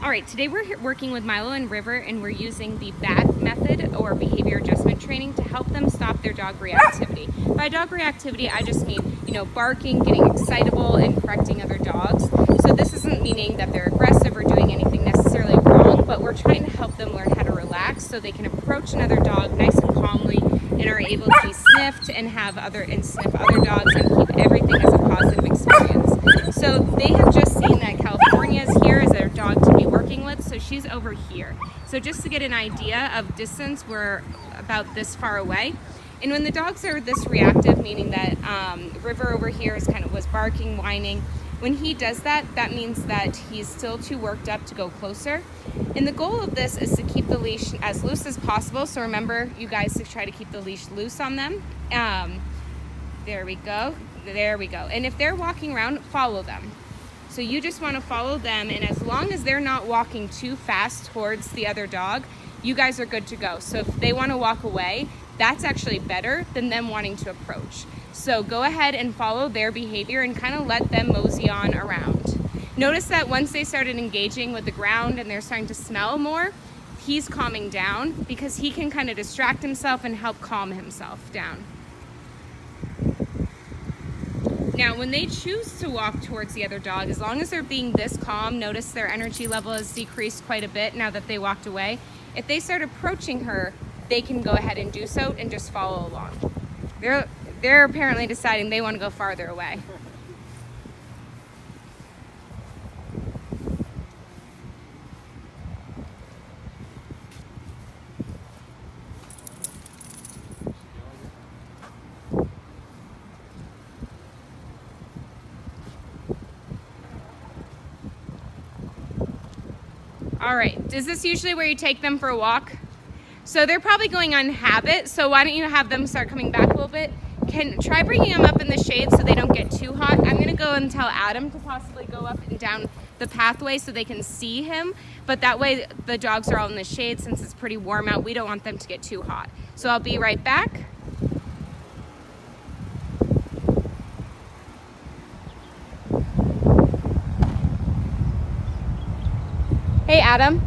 All right, today we're working with Milo and River, and we're using the BAT method, or behavior adjustment training, to help them stop their dog reactivity. By dog reactivity, I just mean, barking, getting excitable, and correcting other dogs. So this isn't meaning that they're aggressive or doing anything necessarily wrong, but we're trying to help them learn how to relax so they can approach another dog nice and calmly and are able to be sniffed and sniff other dogs and keep everything as a positive experience. So they have just seen that California is here as their dog to be working with, so she's over here. So just to get an idea of distance, we're about this far away. And when the dogs are this reactive, meaning that River over here was barking, whining, when he does that, that means that he's still too worked up to go closer. And the goal of this is to keep the leash as loose as possible. So remember, you guys, to try to keep the leash loose on them. There we go. There we go. And if they're walking around, follow them. So you just want to follow them, and as long as they're not walking too fast towards the other dog, you guys are good to go. So if they want to walk away, that's actually better than them wanting to approach. So go ahead and follow their behavior and kind of let them mosey on around. Notice that once they started engaging with the ground and they're starting to smell more, he's calming down because he can kind of distract himself and help calm himself down. Now, when they choose to walk towards the other dog, as long as they're being this calm, notice their energy level has decreased quite a bit now that they walked away. If they start approaching her, they can go ahead and do so and just follow along. They're apparently deciding they want to go farther away. All right, is this usually where you take them for a walk? So they're probably going on habit, so why don't you have them start coming back a little bit? Try bringing them up in the shade so they don't get too hot. I'm gonna go and tell Adam to possibly go up and down the pathway so they can see him, but that way the dogs are all in the shade since it's pretty warm out. We don't want them to get too hot. So I'll be right back. Hey Adam,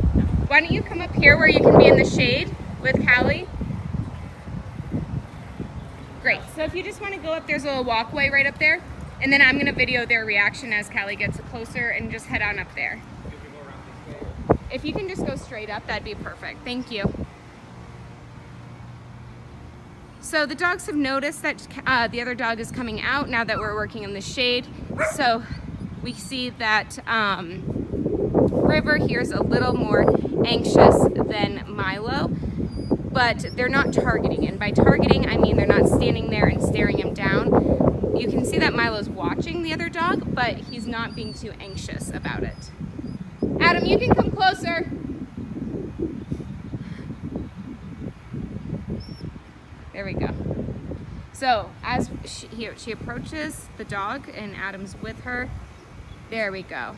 why don't you come up here where you can be in the shade with Callie? Great, so if you just want to go up, there's a little walkway right up there, and then I'm going to video their reaction as Callie gets closer, and just head on up there. If you can just go straight up, that'd be perfect. Thank you. So the dogs have noticed that the other dog is coming out now that we're working in the shade. So we see that River here is a little more anxious than Milo, but they're not targeting. And by targeting, I mean they're not standing there and staring him down. You can see that Milo's watching the other dog, but he's not being too anxious about it. Adam, you can come closer. There we go. So as she approaches the dog and Adam's with her, there we go.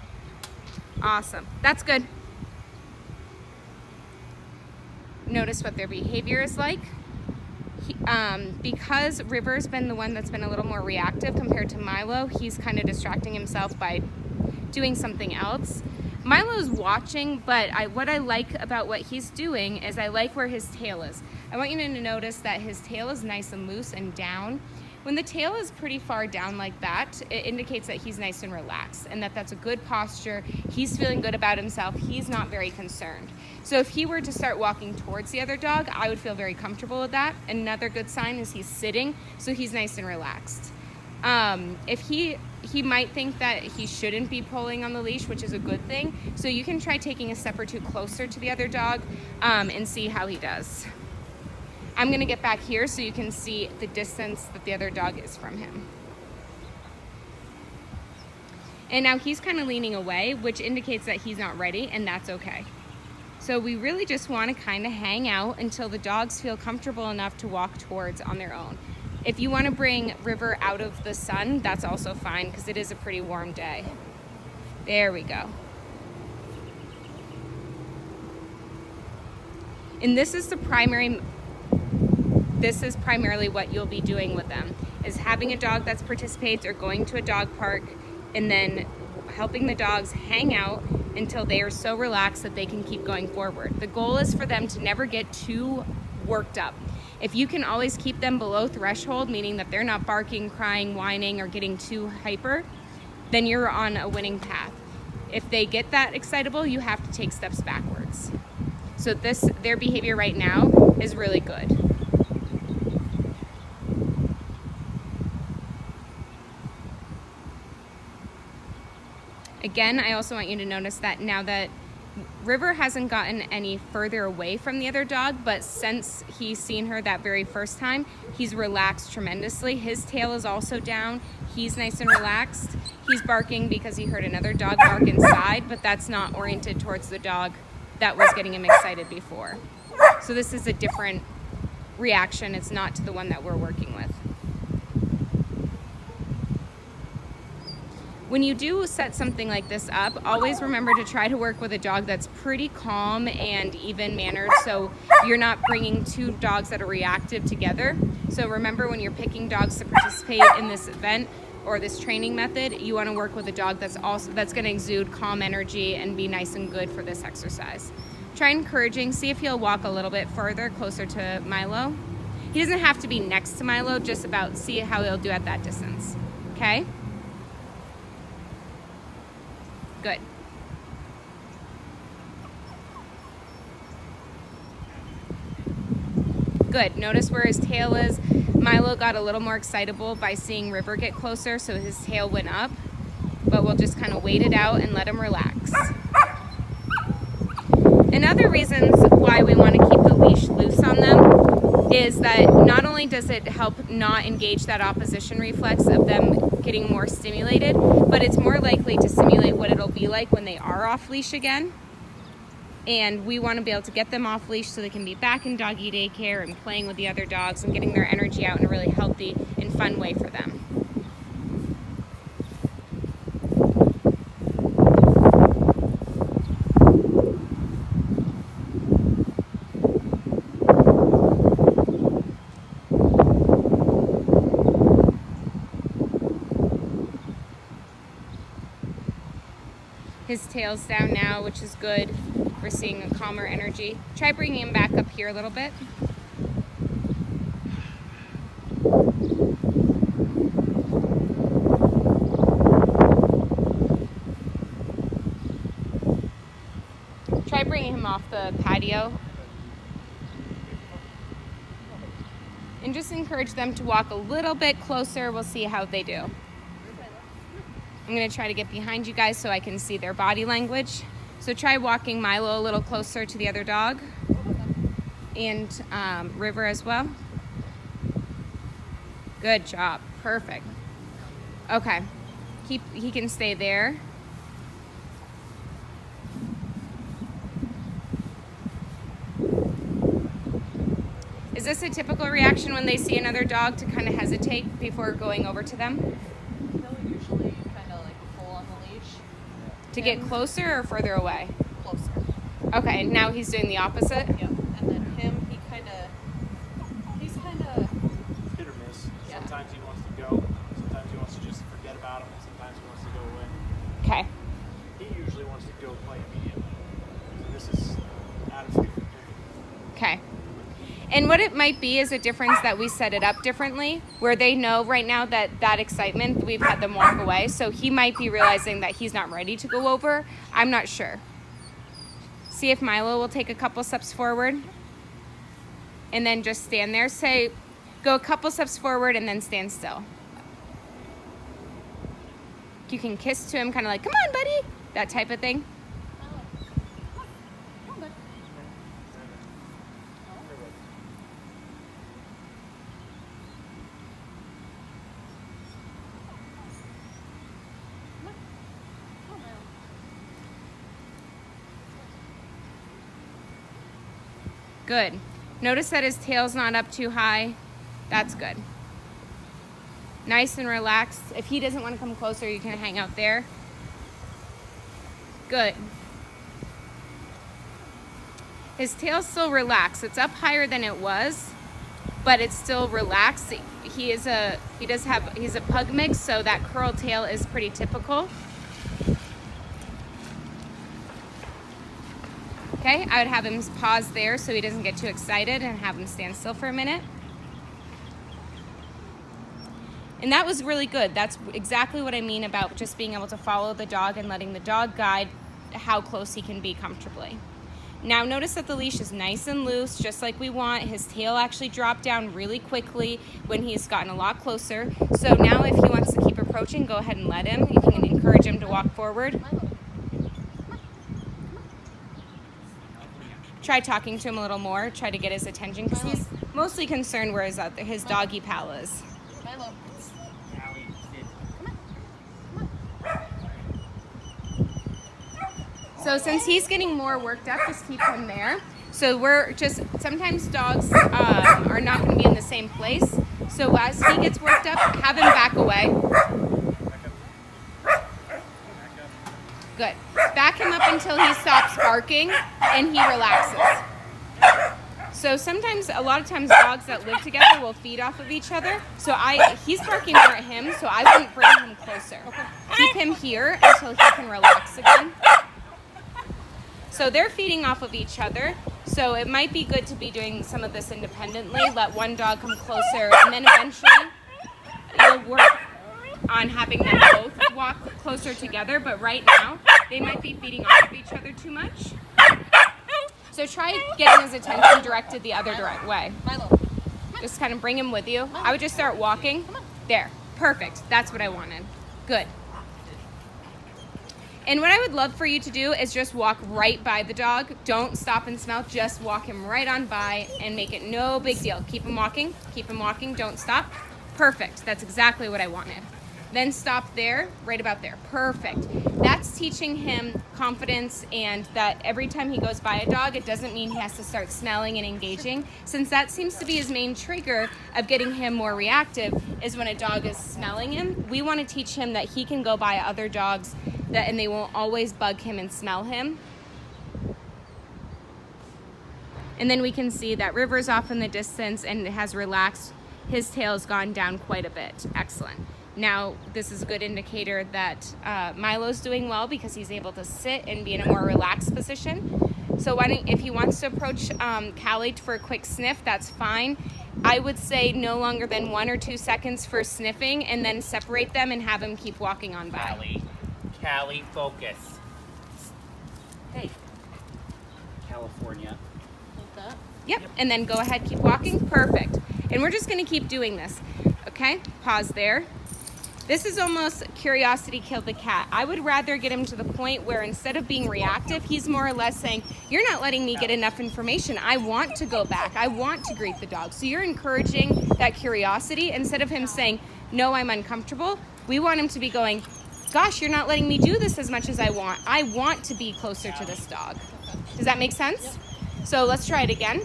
Awesome, that's good. Notice what their behavior is like. Because River's been the one that's been a little more reactive compared to Milo, he's kind of distracting himself by doing something else. Milo's watching, but what I like about what he's doing is I like where his tail is. I want you to notice that his tail is nice and loose and down. When the tail is pretty far down like that, it indicates that he's nice and relaxed and that's a good posture. He's feeling good about himself. He's not very concerned. So if he were to start walking towards the other dog, I would feel very comfortable with that. Another good sign is he's sitting, so he's nice and relaxed. If he might think that he shouldn't be pulling on the leash, which is a good thing. So you can try taking a step or two closer to the other dog and see how he does. I'm gonna get back here so you can see the distance that the other dog is from him. And now he's kind of leaning away, which indicates that he's not ready, and that's okay. So we really just want to kind of hang out until the dogs feel comfortable enough to walk towards on their own. If you want to bring River out of the sun, that's also fine because it is a pretty warm day. There we go. And this is primarily what you'll be doing with them, is having a dog that participates or going to a dog park and then helping the dogs hang out until they are so relaxed that they can keep going forward. The goal is for them to never get too worked up. If you can always keep them below threshold, meaning that they're not barking, crying, whining, or getting too hyper, then you're on a winning path. If they get that excitable, you have to take steps backwards. So their behavior right now is really good. Again, I also want you to notice that now that River hasn't gotten any further away from the other dog, but since he's seen her that very first time, he's relaxed tremendously. His tail is also down. He's nice and relaxed. He's barking because he heard another dog bark inside, but that's not oriented towards the dog that was getting him excited before. So this is a different reaction. It's not to the one that we're working with. When you do set something like this up, always remember to try to work with a dog that's pretty calm and even-mannered, so you're not bringing two dogs that are reactive together. So remember, when you're picking dogs to participate in this event or this training method, you want to work with a dog that's going to exude calm energy and be nice and good for this exercise. Try encouraging, see if he'll walk a little bit further, closer to Milo. He doesn't have to be next to Milo, just about see how he'll do at that distance, okay? Good. Good. Notice where his tail is. Milo got a little more excitable by seeing River get closer, so his tail went up. But we'll just kind of wait it out and let him relax. And other reasons why we want to keep the leash loose on them is that not only does it help not engage that opposition reflex of them getting more stimulated, but it's more likely to simulate what it'll be like when they are off leash again. And we want to be able to get them off leash so they can be back in doggy daycare and playing with the other dogs and getting their energy out in a really healthy and fun way for them. His tail's down now, which is good. We're seeing a calmer energy. Try bringing him back up here a little bit. Try bringing him off the patio. And just encourage them to walk a little bit closer. We'll see how they do. I'm going to try to get behind you guys so I can see their body language. So try walking Milo a little closer to the other dog. And River as well. Good job. Perfect. Okay. He can stay there. Is this a typical reaction when they see another dog to kind of hesitate before going over to them? They'll usually kind of like pull on the leash. To get closer or further away? Closer. Okay, and now he's doing the opposite? Yep. And then him, he's kind of... Hit or miss. Yeah. Sometimes he wants to go. Sometimes he wants to just forget about him. Sometimes he wants to go away. Okay. He usually wants to go play immediately. So this is out of 50. Okay. And what it might be is a difference that we set it up differently, where they know right now that excitement, we've had them walk away. So he might be realizing that he's not ready to go over. I'm not sure. See if Milo will take a couple steps forward and then just stand there. Say, go a couple steps forward and then stand still. You can kiss to him, kind of like, come on, buddy, that type of thing. Good. Notice that his tail's not up too high. That's good. Nice and relaxed. If he doesn't want to come closer, you can hang out there. Good. His tail's still relaxed. It's up higher than it was, but it's still relaxed. He's a pug mix, so that curl tail is pretty typical. Okay, I would have him pause there so he doesn't get too excited and have him stand still for a minute. And that was really good. That's exactly what I mean about just being able to follow the dog and letting the dog guide how close he can be comfortably. Now notice that the leash is nice and loose, just like we want. His tail actually dropped down really quickly when he's gotten a lot closer. So now if he wants to keep approaching, go ahead and let him. You can encourage him to walk forward. Try talking to him a little more. Try to get his attention because he's mostly concerned where his doggy pal is. Milo. So since he's getting more worked up, just keep him there. So sometimes dogs are not going to be in the same place. So as he gets worked up, have him back away. Good. Back him up until he stops barking and he relaxes. So a lot of times dogs that live together will feed off of each other. So he's barking more at him, so I wouldn't bring him closer. Keep him here until he can relax again. So they're feeding off of each other. So it might be good to be doing some of this independently. Let one dog come closer, and then eventually you'll work on having them both walk closer together. But right now, they might be feeding off of each other too much. So try getting his attention directed the other way. Milo. Just kind of bring him with you. I would just start walking. There. Perfect. That's what I wanted. Good. And what I would love for you to do is just walk right by the dog. Don't stop and smell. Just walk him right on by and make it no big deal. Keep him walking. Keep him walking. Don't stop. Perfect. That's exactly what I wanted. Then stop there, right about there. Perfect. That's teaching him confidence, and that every time he goes by a dog, it doesn't mean he has to start smelling and engaging. Since that seems to be his main trigger of getting him more reactive is when a dog is smelling him. We want to teach him that he can go by other dogs and they won't always bug him and smell him. And then we can see that River's off in the distance and it has relaxed. His tail's gone down quite a bit. Excellent. Now, this is a good indicator that Milo's doing well because he's able to sit and be in a more relaxed position. So if he wants to approach Callie for a quick sniff, that's fine. I would say no longer than 1 or 2 seconds for sniffing, and then separate them and have him keep walking on by. Callie, focus. Hey, California. Like that. Yep, and then go ahead, keep walking. Perfect. And we're just going to keep doing this. Okay, pause there. This is almost curiosity killed the cat. I would rather get him to the point where instead of being reactive, he's more or less saying, you're not letting me get enough information. I want to go back. I want to greet the dog. So you're encouraging that curiosity instead of him saying, no, I'm uncomfortable. We want him to be going, gosh, you're not letting me do this as much as I want. I want to be closer to this dog. Does that make sense? Yep. So let's try it again.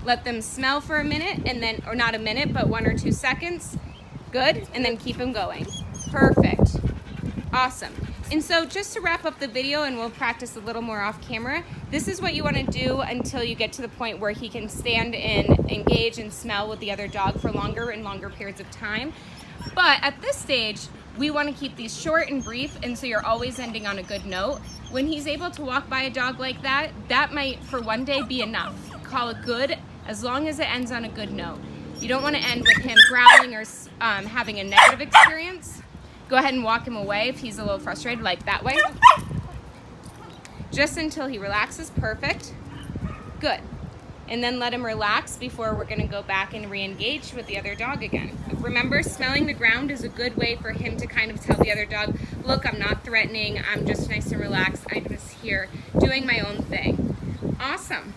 Let them smell for a minute, and then, or not a minute, but 1 or 2 seconds. Good, and then keep them going. Perfect. Awesome. And so just to wrap up the video, and we'll practice a little more off camera, this is what you want to do until you get to the point where he can stand and engage and smell with the other dog for longer and longer periods of time. But at this stage, we want to keep these short and brief, and so you're always ending on a good note. When he's able to walk by a dog like that, that might, for one day, be enough. Call it good, as long as it ends on a good note. You don't want to end with him growling or having a negative experience. Go ahead and walk him away if he's a little frustrated, like that way. Just until he relaxes. Perfect. Good. And then let him relax before we're going to go back and re-engage with the other dog again. Remember, smelling the ground is a good way for him to kind of tell the other dog, look, I'm not threatening. I'm just nice and relaxed. I'm just here doing my own thing. Awesome.